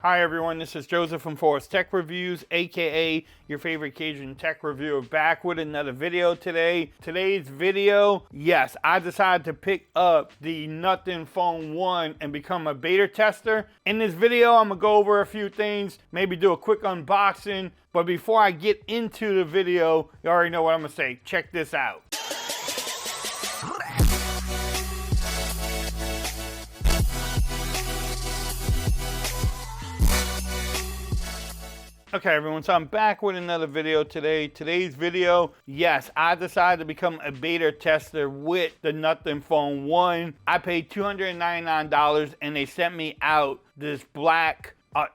Hi everyone, this is Joseph from Forest Tech Reviews, aka your favorite Cajun tech reviewer, back with another video today. Today's video, yes, I decided to pick up the Nothing Phone 1 and become a beta tester. In this video, I'm gonna go over a few things, maybe do a quick unboxing, but before I get into the video, you already know what I'm gonna say. Check this out. Okay everyone, so I'm back with another video today. Today's video, yes, I decided to become a beta tester with the Nothing Phone 1. I paid $299 and they sent me out this black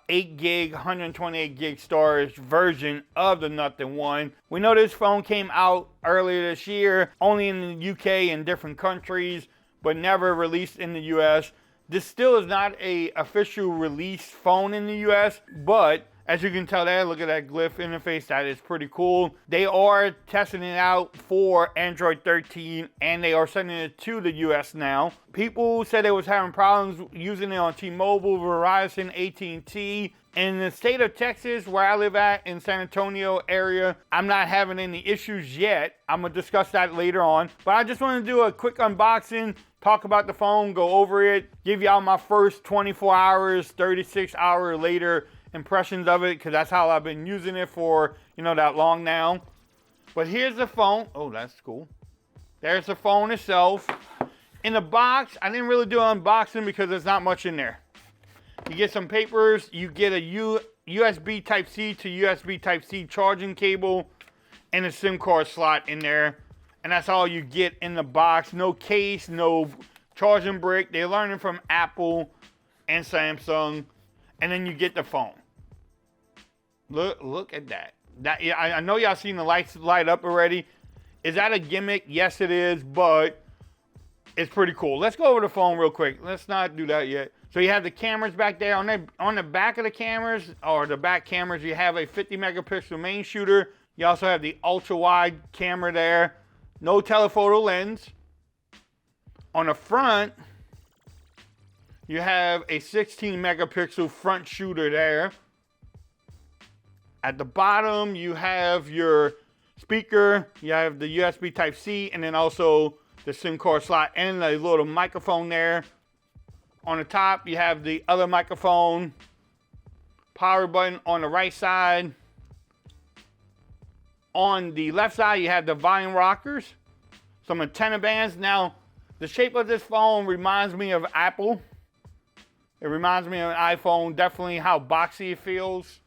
8 gig, 128 gig storage version of the Nothing 1. We know this phone came out earlier this year, only in the UK and different countries, but never released in the US. This still is not a official released phone in the US, but as you can tell there, look at that glyph interface, that is pretty cool. They are testing it out for Android 13 and they are sending it to the US now. People said they was having problems using it on T-Mobile, Verizon, AT&T. In the state of Texas, where I live at, in San Antonio area, I'm not having any issues yet. I'm gonna discuss that later on. But I just wanna do a quick unboxing, talk about the phone, go over it, give y'all my first 24 hours, 36 hour later impressions of it, because that's how I've been using it for, that long now. But here's the phone. Oh, that's cool. There's the phone itself. In the box, I didn't really do an unboxing because there's not much in there. You get some papers, you get a USB Type-C to USB Type-C charging cable, and a SIM card slot in there. And that's all you get in the box. No case, no charging brick. They're learning from Apple and Samsung. And then you get the phone. Look at that. I know y'all seen the lights light up already. Is that a gimmick? Yes, it is, but it's pretty cool. Let's go over the phone real quick. Let's not do that yet. So you have the cameras back there. On the back of the cameras, or the back cameras, you have a 50 megapixel main shooter. You also have the ultra wide camera there. No telephoto lens. On the front, you have a 16 megapixel front shooter there. At the bottom, you have your speaker, you have the USB Type-C, and then also the SIM card slot and a little microphone there. On the top, you have the other microphone, power button on the right side. On the left side, you have the volume rockers, some antenna bands. Now, the shape of this phone reminds me of Apple. It reminds me of an iPhone, definitely how boxy it feels,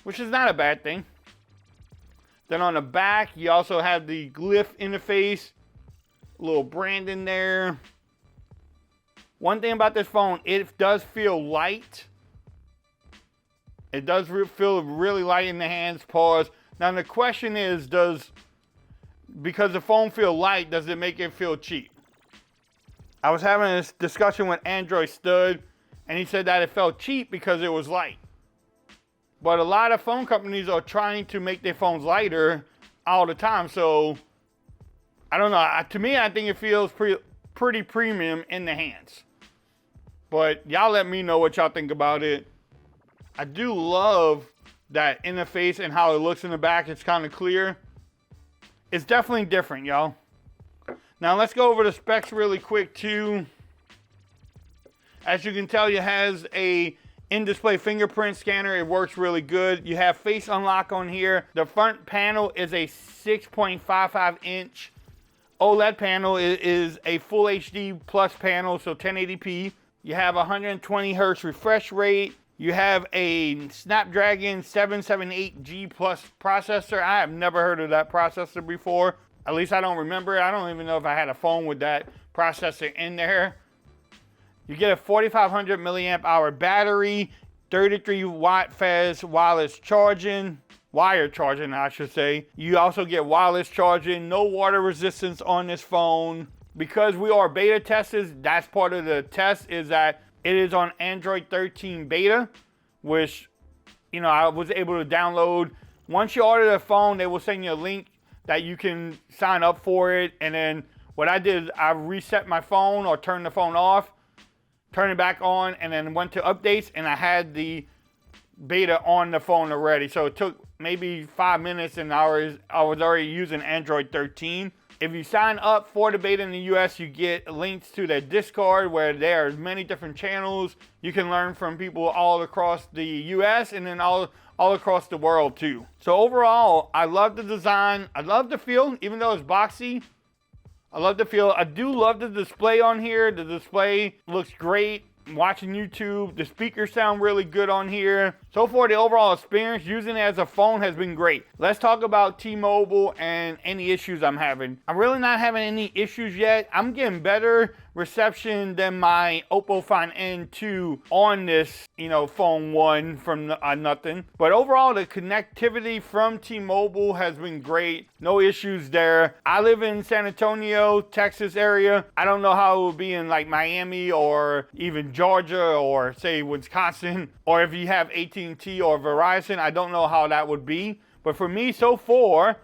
which is not a bad thing. Then on the back, you also have the glyph interface, a little branding there. One thing about this phone, it does feel light. It does feel really light in the hands, paws. Now the question is, because the phone feels light, does it make it feel cheap? I was having this discussion with Android Stud, and he said that it felt cheap because it was light. But a lot of phone companies are trying to make their phones lighter all the time, so I don't know. To me, I think it feels pretty premium in the hands. But y'all let me know what y'all think about it. I do love that interface and how it looks in the back. It's kind of clear. It's definitely different, y'all. Now let's go over the specs really quick too. As you can tell, it has a in-display fingerprint scanner. It works really good. You have face unlock on here. The front panel is a 6.55 inch OLED panel. It is a full HD plus panel, so 1080p. You have 120 hertz refresh rate. You have a Snapdragon 778G plus processor. I have never heard of that processor before. At least I don't remember. I don't even know if I had a phone with that processor in there. You get a 4,500 milliamp hour battery, 33 watt fast wireless charging, wire charging I should say. You also get wireless charging, no water resistance on this phone. Because we are beta testers, that's part of the test, is that it is on Android 13 beta, which, I was able to download. Once you order the phone, they will send you a link that you can sign up for it. And then what I did is I reset my phone or turned the phone off. turned it back on, and then went to updates, and I had the beta on the phone already. So it took maybe 5 minutes, and I was already using Android 13. If you sign up for the beta in the US, you get links to their Discord where there are many different channels. You can learn from people all across the US and then all across the world too. So overall, I love the design. I love the feel, even though it's boxy. I love the feel. I do love the display on here. The display looks great. Watching YouTube, the speakers sound really good on here. So far, the overall experience using it as a phone has been great. Let's talk about T-Mobile and any issues I'm having. I'm really not having any issues yet. I'm getting better reception than my Oppo Find N2 on this, phone one from nothing. But overall, the connectivity from T-Mobile has been great. No issues there. I live in San Antonio, Texas area. I don't know how it would be in like Miami or even Georgia or say Wisconsin, or if you have AT&T or Verizon. I don't know how that would be. But for me so far,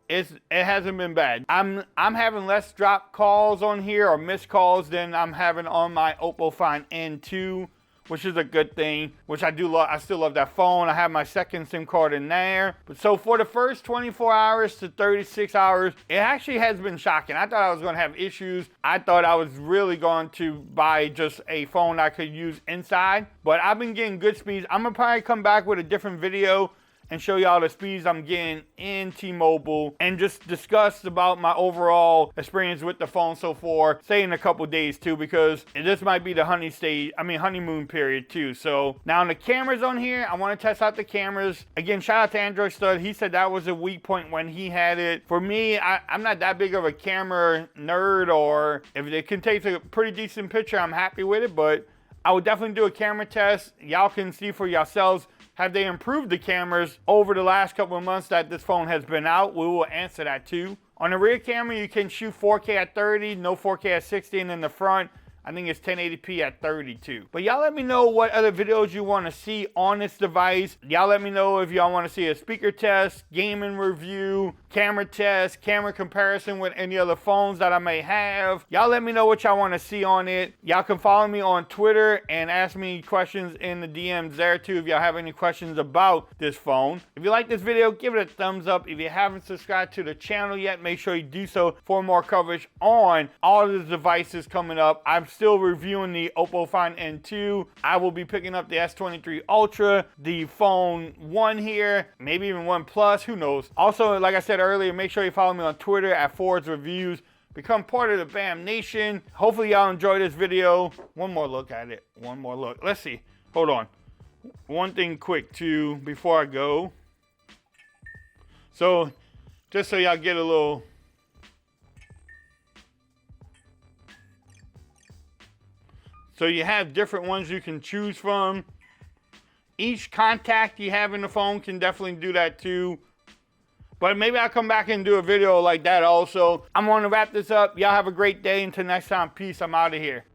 it hasn't been bad. I'm having less drop calls on here or missed calls than I'm having on my Oppo Find N2, which is a good thing, which I do love. I still love that phone. I have my second SIM card in there. But so for the first 24 hours to 36 hours, it actually has been shocking. I thought I was going to have issues. I thought I was really going to buy just a phone I could use inside. But I've been getting good speeds. I'm going to probably come back with a different video and show y'all the speeds I'm getting in T-Mobile and just discuss about my overall experience with the phone so far, say in a couple days too, because this might be the honeymoon period too. So now the cameras on here, I want to test out the cameras. Again, shout out to Android Stud. He said that was a weak point when he had it. For me, I'm not that big of a camera nerd, or if it can take a pretty decent picture, I'm happy with it, but I would definitely do a camera test. Y'all can see for yourselves. Have they improved the cameras over the last couple of months that this phone has been out? We will answer that too. On the rear camera, you can shoot 4K at 30, no 4K at 60, and in the front, I think it's 1080p at 32. But y'all let me know what other videos you want to see on this device. Y'all let me know if y'all want to see a speaker test, gaming review, camera test, camera comparison with any other phones that I may have. Y'all let me know what y'all want to see on it. Y'all can follow me on Twitter and ask me questions in the DMs there too if y'all have any questions about this phone. If you like this video, give it a thumbs up. If you haven't subscribed to the channel yet, make sure you do so for more coverage on all of the devices coming up. I'm still reviewing the Oppo Find N2. I will be picking up the S23 Ultra, the phone 1 here, maybe even 1 Plus, who knows. Also, like I said earlier, make sure you follow me on Twitter at Ford's Reviews. Become part of the BAM Nation. Hopefully y'all enjoy this video. One more look at it. One more look. Let's see. Hold on. One thing quick too before I go. So, just so y'all get a little... So you have different ones you can choose from. Each contact you have in the phone can definitely do that too. But maybe I'll come back and do a video like that also. I'm going to wrap this up. Y'all have a great day. Until next time, peace. I'm out of here.